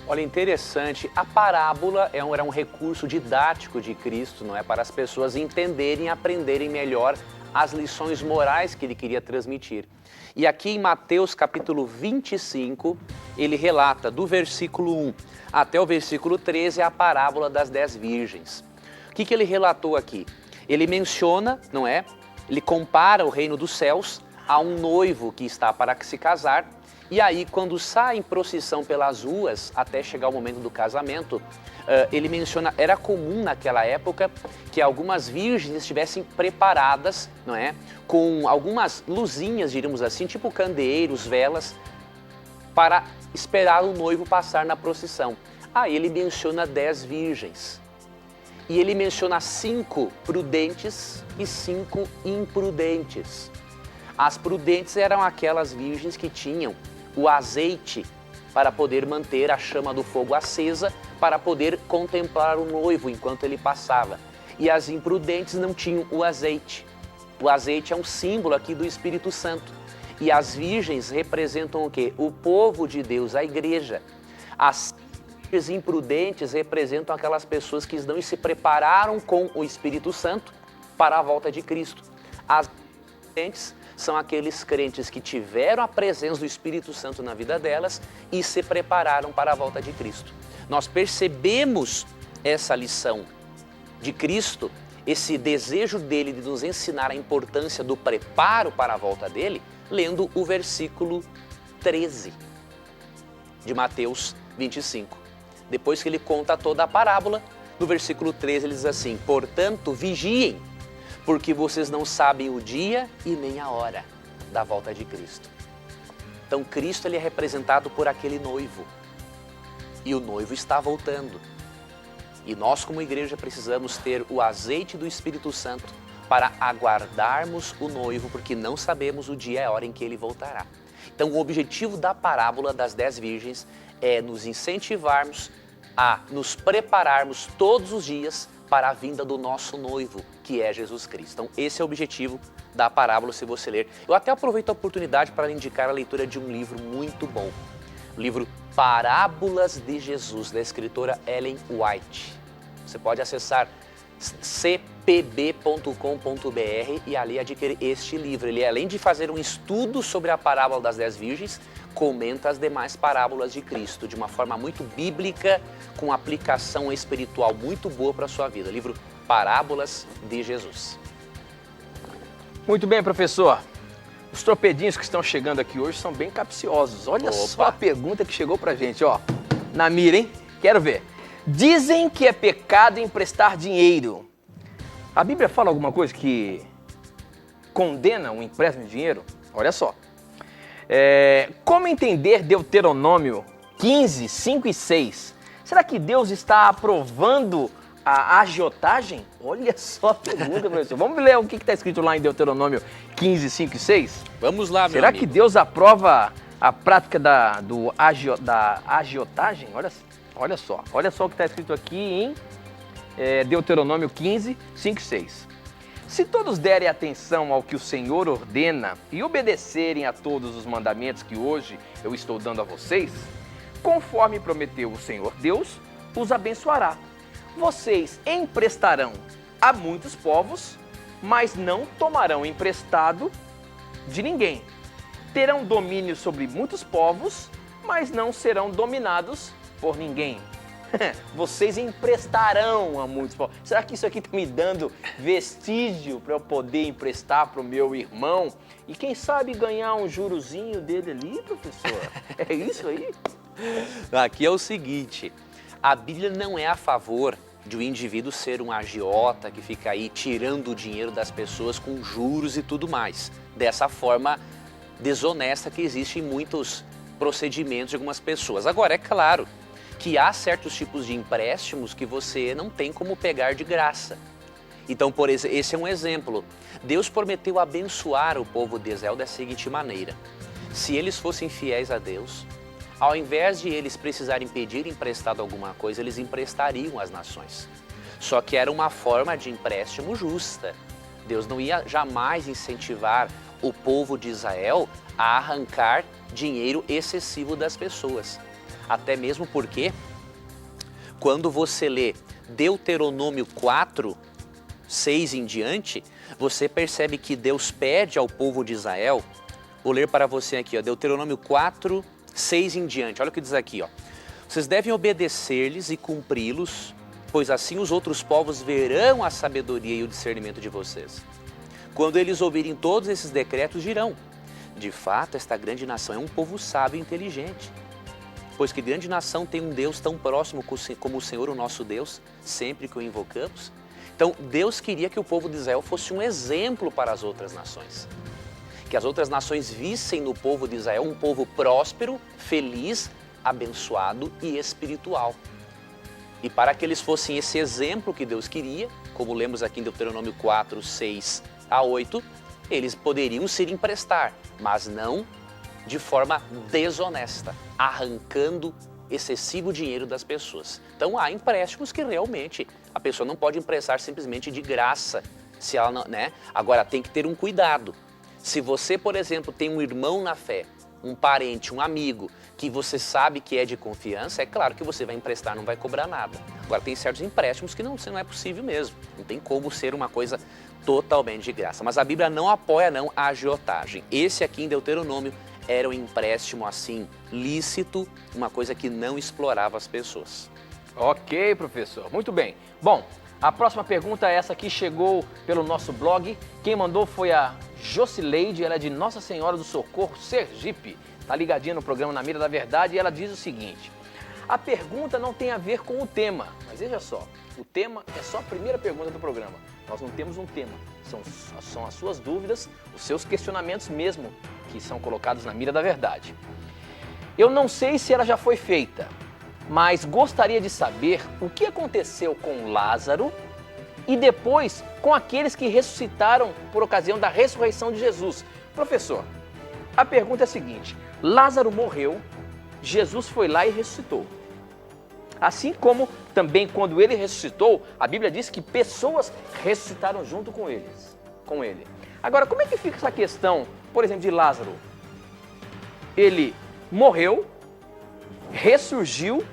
Olha, interessante, a parábola era um recurso didático de Cristo, não é? Para as pessoas entenderem e aprenderem melhor as lições morais que ele queria transmitir. E aqui em Mateus capítulo 25, ele relata do versículo 1 até o versículo 13 a parábola das 10 virgens. O que ele relatou aqui? Ele menciona, não é? Ele compara o reino dos céus a um noivo que está para se casar. E aí, quando sai em procissão pelas ruas, até chegar o momento do casamento, ele menciona, era comum naquela época que algumas virgens estivessem preparadas, não é? Com algumas luzinhas, diríamos assim, tipo candeeiros, velas, para esperar o noivo passar na procissão. Aí ele menciona 10 virgens. E ele menciona 5 prudentes e 5 imprudentes. As prudentes eram aquelas virgens que tinham o azeite para poder manter a chama do fogo acesa, para poder contemplar o noivo enquanto ele passava. E as imprudentes não tinham o azeite. O azeite é um símbolo aqui do Espírito Santo. E as virgens representam o quê? O povo de Deus, a igreja. As virgens imprudentes representam aquelas pessoas que não se prepararam com o Espírito Santo para a volta de Cristo. As prudentes são aqueles crentes que tiveram a presença do Espírito Santo na vida delas e se prepararam para a volta de Cristo. Nós percebemos essa lição de Cristo, esse desejo dele de nos ensinar a importância do preparo para a volta dele, lendo o versículo 13 de Mateus 25. Depois que ele conta toda a parábola, no versículo 13 ele diz assim: portanto, vigiem, porque vocês não sabem o dia e nem a hora da volta de Cristo. Então Cristo ele é representado por aquele noivo. E o noivo está voltando. E nós como igreja precisamos ter o azeite do Espírito Santo para aguardarmos o noivo, porque não sabemos o dia e a hora em que ele voltará. Então o objetivo da parábola das 10 virgens é nos incentivarmos a nos prepararmos todos os dias para a vinda do nosso noivo, que é Jesus Cristo. Então, esse é o objetivo da parábola, se você ler. Eu até aproveito a oportunidade para indicar a leitura de um livro muito bom. O livro Parábolas de Jesus, da escritora Ellen White. Você pode acessar cpb.com.br e ali adquirir este livro. Ele, além de fazer um estudo sobre a parábola das 10 virgens, comenta as demais parábolas de Cristo de uma forma muito bíblica, com aplicação espiritual muito boa para a sua vida. Livro Parábolas de Jesus. Muito bem, professor. Os torpedinhos que estão chegando aqui hoje são bem capciosos. Olha só a pergunta que chegou pra gente, ó. Na mira, hein? Quero ver. Dizem que é pecado emprestar dinheiro. A Bíblia fala alguma coisa que condena um empréstimo de dinheiro? Olha só. Como entender Deuteronômio 15, 5 e 6. Será que Deus está aprovando a agiotagem? Olha só a pergunta, professor. Vamos ler o que está escrito lá em Deuteronômio 15, 5 e 6? Vamos lá, meu Será amigo. que Deus aprova a prática da agiotagem? Olha só o que está escrito aqui em Deuteronômio 15, 5 e 6. Se todos derem atenção ao que o Senhor ordena e obedecerem a todos os mandamentos que hoje eu estou dando a vocês, conforme prometeu o Senhor Deus, os abençoará. Vocês emprestarão a muitos povos, mas não tomarão emprestado de ninguém. Terão domínio sobre muitos povos, mas não serão dominados por ninguém. Vocês emprestarão a muitos povos. Será que isso aqui está me dando vestígio para eu poder emprestar para o meu irmão? E quem sabe ganhar um jurozinho dele ali, professor? É isso aí? Aqui é o seguinte, a Bíblia não é a favor de um indivíduo ser um agiota que fica aí tirando o dinheiro das pessoas com juros e tudo mais. Dessa forma desonesta que existe em muitos procedimentos de algumas pessoas. Agora, é claro que há certos tipos de empréstimos que você não tem como pegar de graça. Então, por exemplo, esse é um exemplo. Deus prometeu abençoar o povo de Israel da seguinte maneira. Se eles fossem fiéis a Deus, ao invés de eles precisarem pedir emprestado alguma coisa, eles emprestariam às nações. Só que era uma forma de empréstimo justa. Deus não ia jamais incentivar o povo de Israel a arrancar dinheiro excessivo das pessoas. Até mesmo porque, quando você lê Deuteronômio 4, 6 em diante, você percebe que Deus pede ao povo de Israel, vou ler para você aqui, ó, Deuteronômio 4, 6 em diante, olha o que diz aqui, ó. Vocês devem obedecer-lhes e cumpri-los, pois assim os outros povos verão a sabedoria e o discernimento de vocês. Quando eles ouvirem todos esses decretos, dirão, de fato, esta grande nação é um povo sábio e inteligente. Pois que grande nação tem um Deus tão próximo como o Senhor, o nosso Deus, sempre que o invocamos. Então, Deus queria que o povo de Israel fosse um exemplo para as outras nações. Que as outras nações vissem no povo de Israel um povo próspero, feliz, abençoado e espiritual. E para que eles fossem esse exemplo que Deus queria, como lemos aqui em Deuteronômio 4, 6 a 8, eles poderiam se emprestar, mas não de forma desonesta, arrancando excessivo dinheiro das pessoas. Então há empréstimos que realmente a pessoa não pode emprestar simplesmente de graça, se ela não, né? Agora tem que ter um cuidado. Se você, por exemplo, tem um irmão na fé, um parente, um amigo, que você sabe que é de confiança, é claro que você vai emprestar, não vai cobrar nada. Agora tem certos empréstimos que não é possível mesmo, não tem como ser uma coisa totalmente de graça. Mas a Bíblia não apoia a agiotagem. Esse aqui em Deuteronômio era um empréstimo assim, lícito, uma coisa que não explorava as pessoas. Ok, professor. Muito bem. Bom, a próxima pergunta é essa que chegou pelo nosso blog. Quem mandou foi a Jocileide, ela é de Nossa Senhora do Socorro, Sergipe. Tá ligadinha no programa Na Mira da Verdade e ela diz o seguinte. A pergunta não tem a ver com o tema, mas veja só, o tema é só a primeira pergunta do programa. Nós não temos um tema, são as suas dúvidas, os seus questionamentos mesmo, que são colocados na Mira da Verdade. Eu não sei se ela já foi feita, mas gostaria de saber o que aconteceu com Lázaro e depois com aqueles que ressuscitaram por ocasião da ressurreição de Jesus. Professor, a pergunta é a seguinte, Lázaro morreu, Jesus foi lá e ressuscitou. Assim como também quando ele ressuscitou, a Bíblia diz que pessoas ressuscitaram junto com ele. Agora, como é que fica essa questão, por exemplo, de Lázaro? Ele morreu, ressurgiu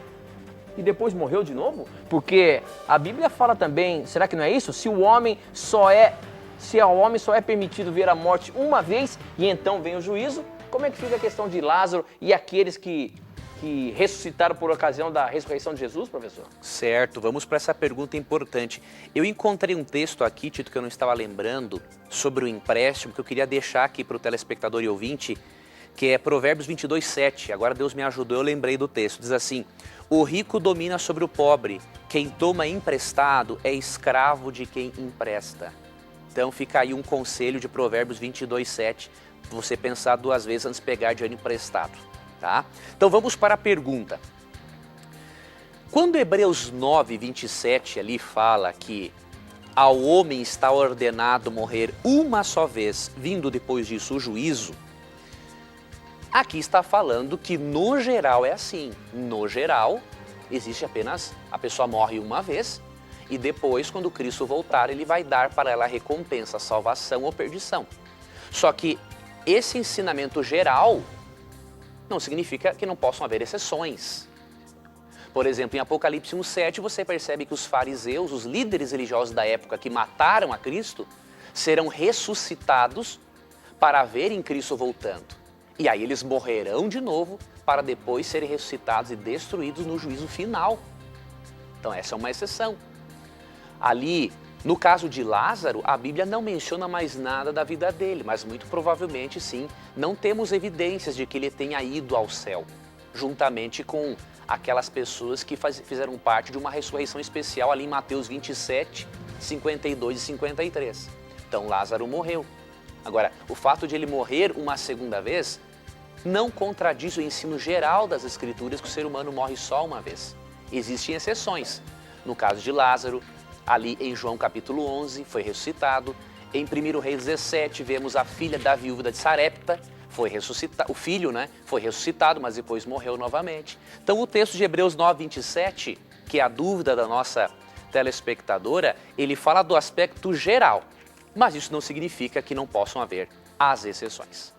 e depois morreu de novo? Porque a Bíblia fala também, será que não é isso? Se ao homem só é permitido ver a morte uma vez e então vem o juízo, como é que fica a questão de Lázaro e aqueles que ressuscitaram por ocasião da ressurreição de Jesus, professor? Certo, vamos para essa pergunta importante. Eu encontrei um texto aqui, Tito, que eu não estava lembrando, sobre o empréstimo, que eu queria deixar aqui para o telespectador e ouvinte, que é Provérbios 22, 7. Agora Deus me ajudou, eu lembrei do texto. Diz assim, o rico domina sobre o pobre, quem toma emprestado é escravo de quem empresta. Então fica aí um conselho de Provérbios 22, 7, você pensar duas vezes antes de pegar dinheiro emprestado. Tá? Então vamos para a pergunta. Quando Hebreus 9, 27 ali fala que ao homem está ordenado morrer uma só vez, vindo depois disso o juízo, aqui está falando que no geral é assim. No geral, existe apenas a pessoa morre uma vez e depois, quando Cristo voltar, ele vai dar para ela a recompensa, salvação ou perdição. Só que esse ensinamento geral não significa que não possam haver exceções. Por exemplo, em Apocalipse 1,7, você percebe que os fariseus, os líderes religiosos da época que mataram a Cristo, serão ressuscitados para verem Cristo voltando. E aí eles morrerão de novo para depois serem ressuscitados e destruídos no juízo final. Então essa é uma exceção. Ali, no caso de Lázaro, a Bíblia não menciona mais nada da vida dele, mas muito provavelmente sim, não temos evidências de que ele tenha ido ao céu, juntamente com aquelas pessoas que fizeram parte de uma ressurreição especial ali em Mateus 27, 52 e 53. Então Lázaro morreu. Agora, o fato de ele morrer uma segunda vez não contradiz o ensino geral das Escrituras que o ser humano morre só uma vez. Existem exceções. No caso de Lázaro, ali em João capítulo 11, foi ressuscitado. Em 1 Reis 17, vemos a filha da viúva de Sarepta, foi ressuscitado, o filho, né, foi ressuscitado, mas depois morreu novamente. Então o texto de Hebreus 9, 27, que é a dúvida da nossa telespectadora, ele fala do aspecto geral, mas isso não significa que não possam haver as exceções.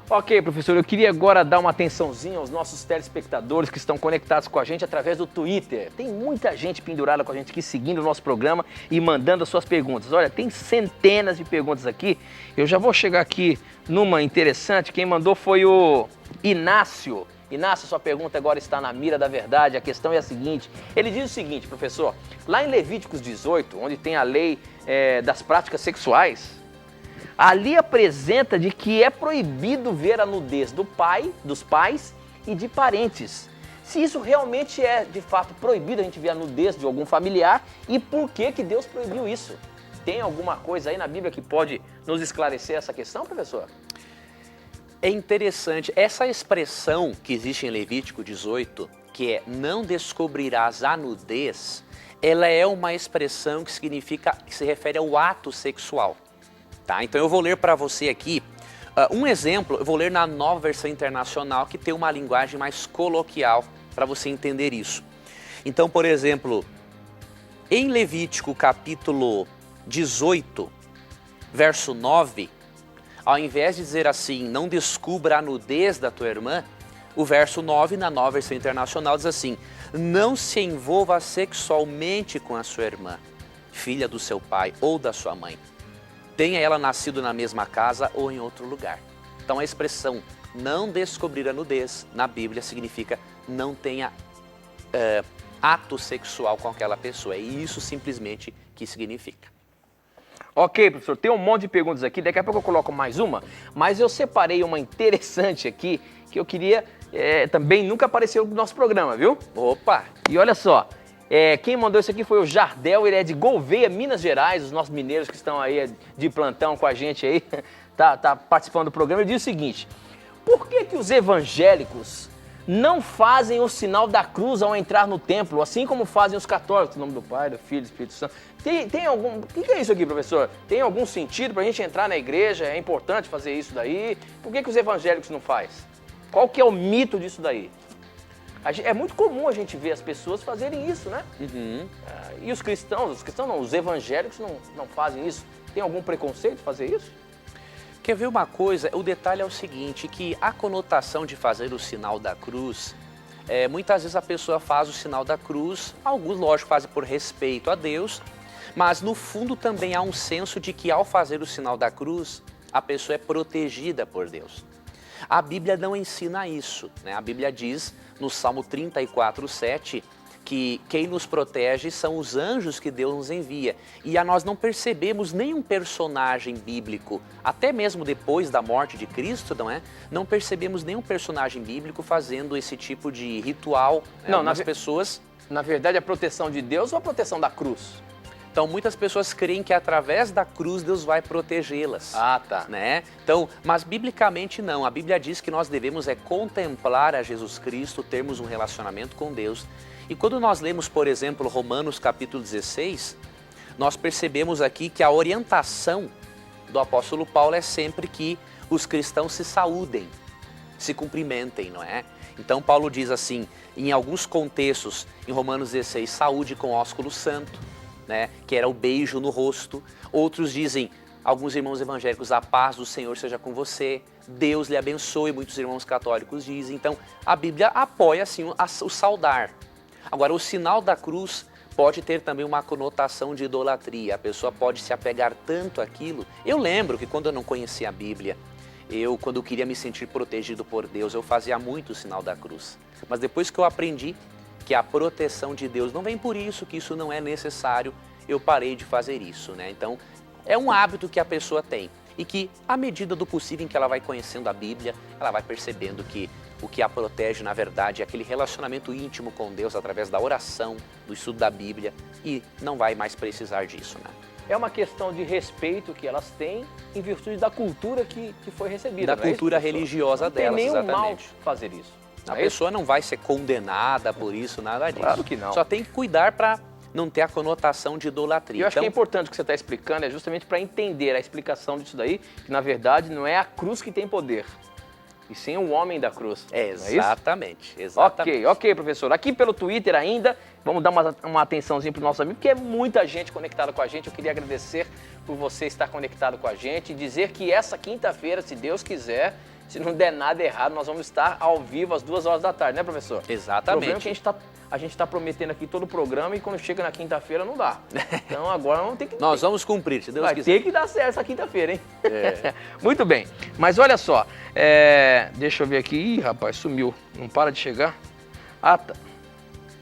Ok, professor, eu queria agora dar uma atençãozinha aos nossos telespectadores que estão conectados com a gente através do Twitter. Tem muita gente pendurada com a gente aqui, seguindo o nosso programa e mandando as suas perguntas. Olha, tem centenas de perguntas aqui. Eu já vou chegar aqui numa interessante. Quem mandou foi o Inácio. Inácio, sua pergunta agora está na mira da verdade. A questão é a seguinte. Ele diz o seguinte, professor. Lá em Levíticos 18, onde tem a lei das práticas sexuais, ali apresenta de que é proibido ver a nudez dos pais e de parentes. Se isso realmente é, de fato, proibido a gente ver a nudez de algum familiar e por que que Deus proibiu isso? Tem alguma coisa aí na Bíblia que pode nos esclarecer essa questão, professor? É interessante, essa expressão que existe em Levítico 18, que é não descobrirás a nudez, ela é uma expressão que se refere ao ato sexual. Tá? Então eu vou ler para você aqui um exemplo, eu vou ler na Nova Versão Internacional, que tem uma linguagem mais coloquial para você entender isso. Então, por exemplo, em Levítico capítulo 18, verso 9, ao invés de dizer assim, não descubra a nudez da tua irmã, o verso 9 na Nova Versão Internacional diz assim, não se envolva sexualmente com a sua irmã, filha do seu pai ou da sua mãe. Tenha ela nascido na mesma casa ou em outro lugar. Então a expressão não descobrir a nudez na Bíblia significa não tenha ato sexual com aquela pessoa. É isso simplesmente que significa. Ok, professor, tem um monte de perguntas aqui, daqui a pouco eu coloco mais uma, mas eu separei uma interessante aqui que eu queria, também nunca apareceu no nosso programa, viu? Opa! E olha só. Quem mandou isso aqui foi o Jardel, ele é de Gouveia, Minas Gerais, os nossos mineiros que estão aí de plantão com a gente aí, tá participando do programa. Ele diz o seguinte, por que que os evangélicos não fazem o sinal da cruz ao entrar no templo, assim como fazem os católicos, em nome do Pai, do Filho e do Espírito Santo? Tem algum... O que é isso aqui, professor? Tem algum sentido pra gente entrar na igreja? É importante fazer isso daí? Por que que os evangélicos não fazem? Qual que é o mito disso daí? É muito comum a gente ver as pessoas fazerem isso, né? Uhum. E os cristãos não, os evangélicos não fazem isso. Tem algum preconceito de fazer isso? Quer ver uma coisa? O detalhe é o seguinte, que a conotação de fazer o sinal da cruz, muitas vezes a pessoa faz o sinal da cruz, alguns, lógico, fazem por respeito a Deus, mas no fundo também há um senso de que ao fazer o sinal da cruz, a pessoa é protegida por Deus. A Bíblia não ensina isso, né? A Bíblia diz no Salmo 34, 7, que quem nos protege são os anjos que Deus nos envia. E nós não percebemos nenhum personagem bíblico, até mesmo depois da morte de Cristo, não é? Não percebemos nenhum personagem bíblico fazendo esse tipo de ritual nas pessoas. Na verdade, a proteção de Deus ou a proteção da cruz? Então, muitas pessoas creem que através da cruz Deus vai protegê-las. Ah, tá. Né? Então, mas biblicamente não. A Bíblia diz que nós devemos contemplar a Jesus Cristo, termos um relacionamento com Deus. E quando nós lemos, por exemplo, Romanos capítulo 16, nós percebemos aqui que a orientação do apóstolo Paulo é sempre que os cristãos se saúdem, se cumprimentem, não é? Então Paulo diz assim, em alguns contextos, em Romanos 16, saúde com ósculo santo, né, que era o beijo no rosto. Outros dizem, alguns irmãos evangélicos, a paz do Senhor seja com você, Deus lhe abençoe, muitos irmãos católicos dizem. Então a Bíblia apoia assim o saudar. Agora o sinal da cruz pode ter também uma conotação de idolatria, a pessoa pode se apegar tanto àquilo. Eu lembro que quando eu não conhecia a Bíblia, quando eu queria me sentir protegido por Deus, eu fazia muito o sinal da cruz. Mas depois que eu aprendi que a proteção de Deus não vem por isso, que isso não é necessário, eu parei de fazer isso, né? Então, é um hábito que a pessoa tem e que, à medida do possível em que ela vai conhecendo a Bíblia, ela vai percebendo que o que a protege, na verdade, é aquele relacionamento íntimo com Deus através da oração, do estudo da Bíblia, e não vai mais precisar disso, né? É uma questão de respeito que elas têm em virtude da cultura que foi recebida. Da cultura religiosa delas, exatamente. Não tem nenhum mal fazer isso. A pessoa não vai ser condenada por isso, nada disso. Claro que não. Só tem que cuidar para não ter a conotação de idolatria. E eu acho que é importante o que você está explicando, é justamente para entender a explicação disso daí, que na verdade não é a cruz que tem poder, e sim o homem da cruz. Exatamente, exatamente. Ok, professor. Aqui pelo Twitter ainda, vamos dar uma atençãozinha para o nosso amigo, porque é muita gente conectada com a gente. Eu queria agradecer por você estar conectado com a gente e dizer que essa quinta-feira, se Deus quiser, se não der nada errado, nós vamos estar ao vivo às 2 horas da tarde, né, professor? Exatamente. O problema é que a gente está prometendo aqui todo o programa e quando chega na quinta-feira não dá. Então agora vamos ter que... Nós vamos cumprir, se Deus quiser. Vai ter que dar certo essa quinta-feira, hein? Muito bem. Mas olha só, deixa eu ver aqui. Ih, rapaz, sumiu. Não para de chegar. Ah, tá.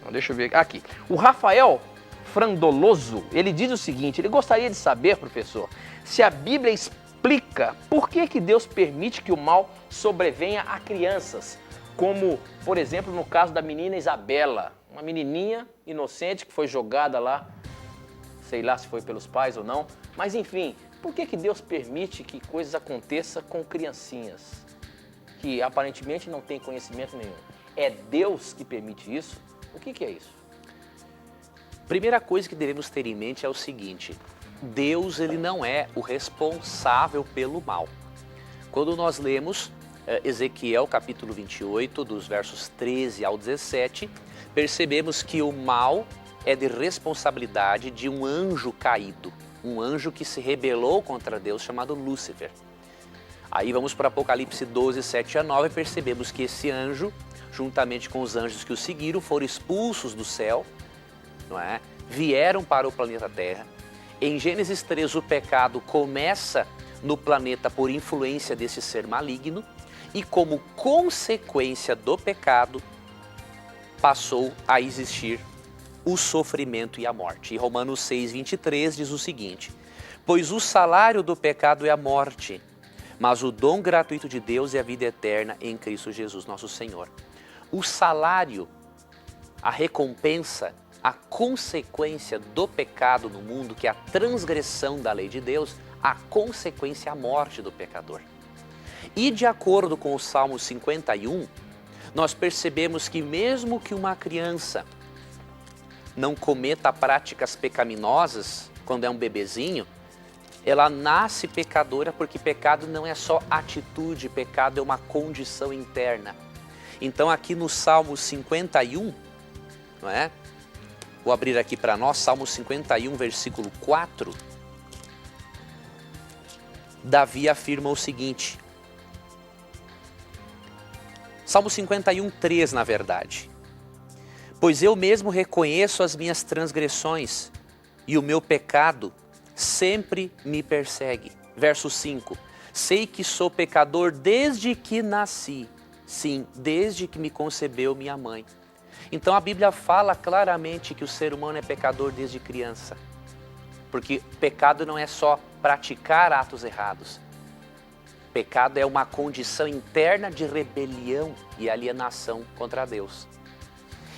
Não, deixa eu ver aqui. O Rafael Frandoloso, ele diz o seguinte, ele gostaria de saber, professor, se a Bíblia explica por que Deus permite que o mal sobrevenha a crianças, como, por exemplo, no caso da menina Isabela, uma menininha inocente que foi jogada lá, sei lá se foi pelos pais ou não, mas enfim, por que Deus permite que coisas aconteçam com criancinhas que aparentemente não têm conhecimento nenhum? É Deus que permite isso? O que é isso? Primeira coisa que devemos ter em mente é o seguinte, Deus ele não é o responsável pelo mal. Quando nós lemos Ezequiel capítulo 28, dos versos 13 ao 17, percebemos que o mal é de responsabilidade de um anjo caído, um anjo que se rebelou contra Deus chamado Lúcifer. Aí vamos para Apocalipse 12, 7 a 9 e percebemos que esse anjo, juntamente com os anjos que o seguiram, foram expulsos do céu, não é? Vieram para o planeta Terra. Em Gênesis 3, o pecado começa no planeta por influência desse ser maligno e como consequência do pecado passou a existir o sofrimento e a morte. E Romanos 6, 23 diz o seguinte, pois o salário do pecado é a morte, mas o dom gratuito de Deus é a vida eterna em Cristo Jesus, nosso Senhor. O salário, a recompensa, a consequência do pecado no mundo, que é a transgressão da lei de Deus, a consequência é a morte do pecador. E de acordo com o Salmo 51, nós percebemos que mesmo que uma criança não cometa práticas pecaminosas, quando é um bebezinho, ela nasce pecadora porque pecado não é só atitude, pecado é uma condição interna. Então aqui no Salmo 51, não é? Vou abrir aqui para nós, Salmo 51, versículo 4. Davi afirma o seguinte. Salmo 51, 3, na verdade. Pois eu mesmo reconheço as minhas transgressões e o meu pecado sempre me persegue. Verso 5. Sei que sou pecador desde que nasci. Sim, desde que me concebeu minha mãe. Então a Bíblia fala claramente que o ser humano é pecador desde criança. Porque pecado não é só praticar atos errados. Pecado é uma condição interna de rebelião e alienação contra Deus.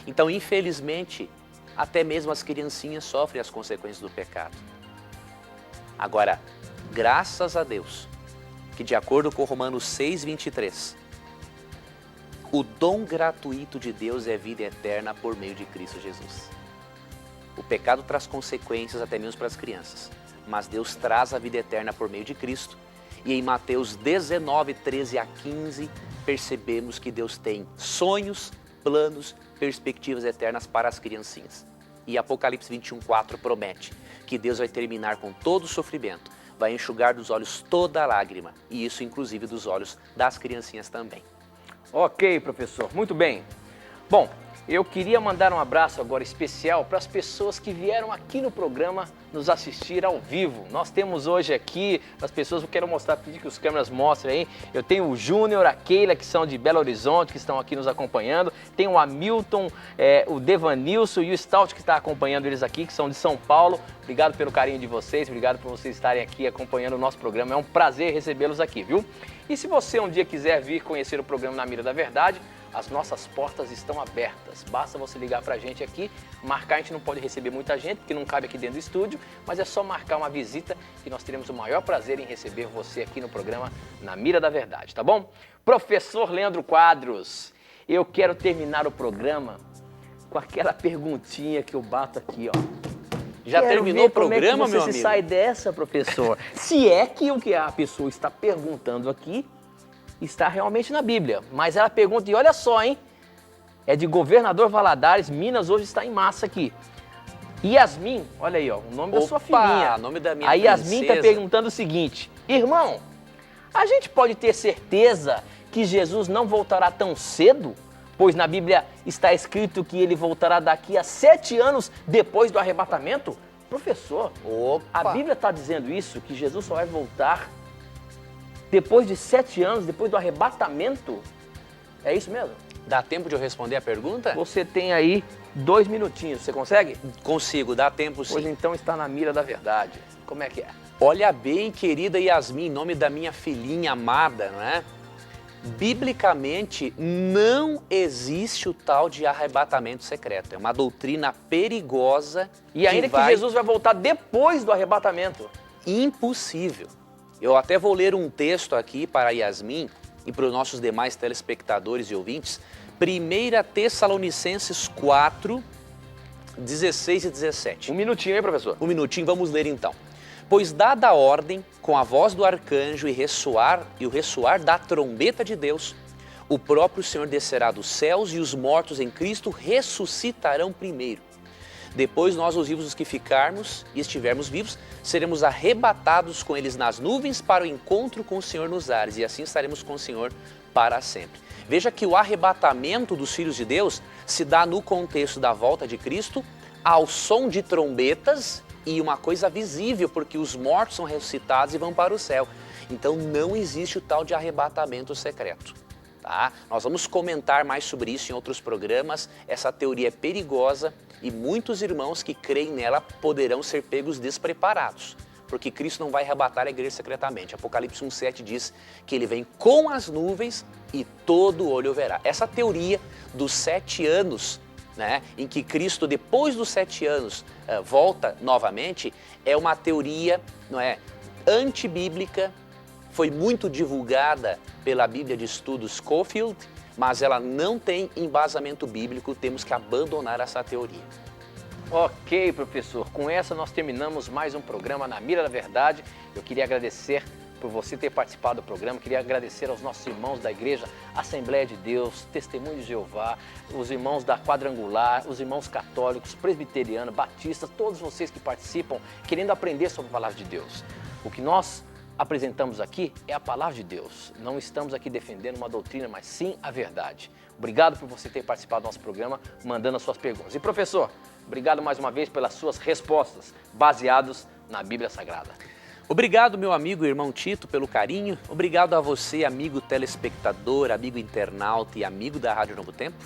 Então, infelizmente, Até mesmo as criancinhas sofrem as consequências do pecado. Agora, graças a Deus, que de acordo com Romanos 6:23, o dom gratuito de Deus é vida eterna por meio de Cristo Jesus. O pecado traz consequências até mesmo para as crianças, mas Deus traz a vida eterna por meio de Cristo. E em Mateus 19:13-15, percebemos que Deus tem sonhos, planos, perspectivas eternas para as criancinhas. E Apocalipse 21:4 promete que Deus vai terminar com todo o sofrimento, vai enxugar dos olhos toda a lágrima, e isso inclusive dos olhos das criancinhas também. Ok, professor, muito bem. Bom, eu queria mandar um abraço agora especial para as pessoas que vieram aqui no programa nos assistir ao vivo. Nós temos hoje aqui, as pessoas, eu quero mostrar, pedir que os câmeras mostrem aí. Eu tenho o Júnior, a Keila, que são de Belo Horizonte, que estão aqui nos acompanhando. Tem o Hamilton, o Devanilson e o Stout, que está acompanhando eles aqui, que são de São Paulo. Obrigado pelo carinho de vocês, obrigado por vocês estarem aqui acompanhando o nosso programa. É um prazer recebê-los aqui, viu? E se você um dia quiser vir conhecer o programa Na Mira da Verdade, as nossas portas estão abertas. Basta você ligar pra gente aqui, marcar. A gente não pode receber muita gente, porque não cabe aqui dentro do estúdio, mas é só marcar uma visita que nós teremos o maior prazer em receber você aqui no programa Na Mira da Verdade, tá bom? Professor Leandro Quadros, eu quero terminar o programa com aquela perguntinha que eu bato aqui, ó. Já terminou o programa, meu amigo? Como é que você se sai dessa, professor? Se é que o que a pessoa está perguntando aqui está realmente na Bíblia. Mas ela pergunta, e olha só, hein? É de Governador Valadares, Minas, hoje está em massa aqui. Yasmin, olha aí, ó, o nome da sua filhinha. O nome da minha A Yasmin está princesa. perguntando o seguinte: irmão, a gente pode ter certeza que Jesus não voltará tão cedo? Pois na Bíblia está escrito que ele voltará daqui a 7 anos depois do arrebatamento? Professor, a Bíblia está dizendo isso, que Jesus só vai voltar depois de 7 anos, depois do arrebatamento? É isso mesmo? Dá tempo de eu responder a pergunta? Você tem aí 2 minutinhos, você consegue? Consigo, dá tempo sim. Pois então está na mira da verdade. Como é que é? Olha bem, querida Yasmin, em nome da minha filhinha amada, não é? Biblicamente, não existe o tal de arrebatamento secreto. É uma doutrina perigosa. E ainda que Jesus vai voltar depois do arrebatamento. Impossível. Eu até vou ler um texto aqui para a Yasmin e para os nossos demais telespectadores e ouvintes. 1 Tessalonicenses 4, 16 e 17. Um minutinho, hein, professor? Um minutinho, vamos ler então. Pois dada a ordem, com a voz do arcanjo e o ressoar da trombeta de Deus, o próprio Senhor descerá dos céus e os mortos em Cristo ressuscitarão primeiro. Depois nós, os vivos, os que ficarmos e estivermos vivos, seremos arrebatados com eles nas nuvens para o encontro com o Senhor nos ares, e assim estaremos com o Senhor para sempre. Veja que o arrebatamento dos filhos de Deus se dá no contexto da volta de Cristo, ao som de trombetas e uma coisa visível, porque os mortos são ressuscitados e vão para o céu. Então não existe o tal de arrebatamento secreto. Tá? Nós vamos comentar mais sobre isso em outros programas. Essa teoria é perigosa e muitos irmãos que creem nela poderão ser pegos despreparados, porque Cristo não vai arrebatar a igreja secretamente. Apocalipse 1,7 diz que ele vem com as nuvens e todo olho verá. Essa teoria dos 7 anos, né, em que Cristo, depois dos 7 anos, volta novamente, é uma teoria, não é, antibíblica, foi muito divulgada pela Bíblia de Estudos Scofield, mas ela não tem embasamento bíblico, temos que abandonar essa teoria. Ok, professor, com essa nós terminamos mais um programa Na Mira da Verdade. Eu queria agradecer por você ter participado do programa, queria agradecer aos nossos irmãos da Igreja Assembleia de Deus, Testemunho de Jeová, os irmãos da Quadrangular, os irmãos católicos, presbiterianos, batistas, todos vocês que participam, querendo aprender sobre a Palavra de Deus. O que nós apresentamos aqui é a Palavra de Deus. Não estamos aqui defendendo uma doutrina, mas sim a verdade. Obrigado por você ter participado do nosso programa, mandando as suas perguntas. E professor, obrigado mais uma vez pelas suas respostas, baseadas na Bíblia Sagrada. Obrigado, meu amigo e irmão Tito, pelo carinho. Obrigado a você, amigo telespectador, amigo internauta e amigo da Rádio Novo Tempo.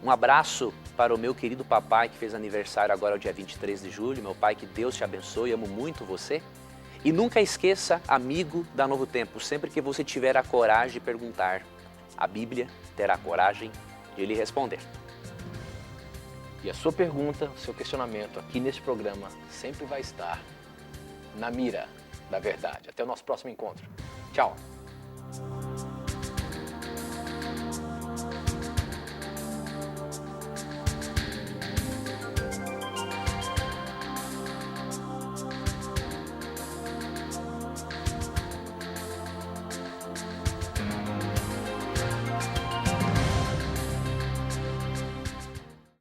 Um abraço para o meu querido papai, que fez aniversário agora, o dia 23 de julho. Meu pai, que Deus te abençoe, amo muito você. E nunca esqueça, amigo da Novo Tempo, sempre que você tiver a coragem de perguntar, a Bíblia terá a coragem de lhe responder. E a sua pergunta, o seu questionamento aqui neste programa sempre vai estar na mira da verdade. Até o nosso próximo encontro. Tchau!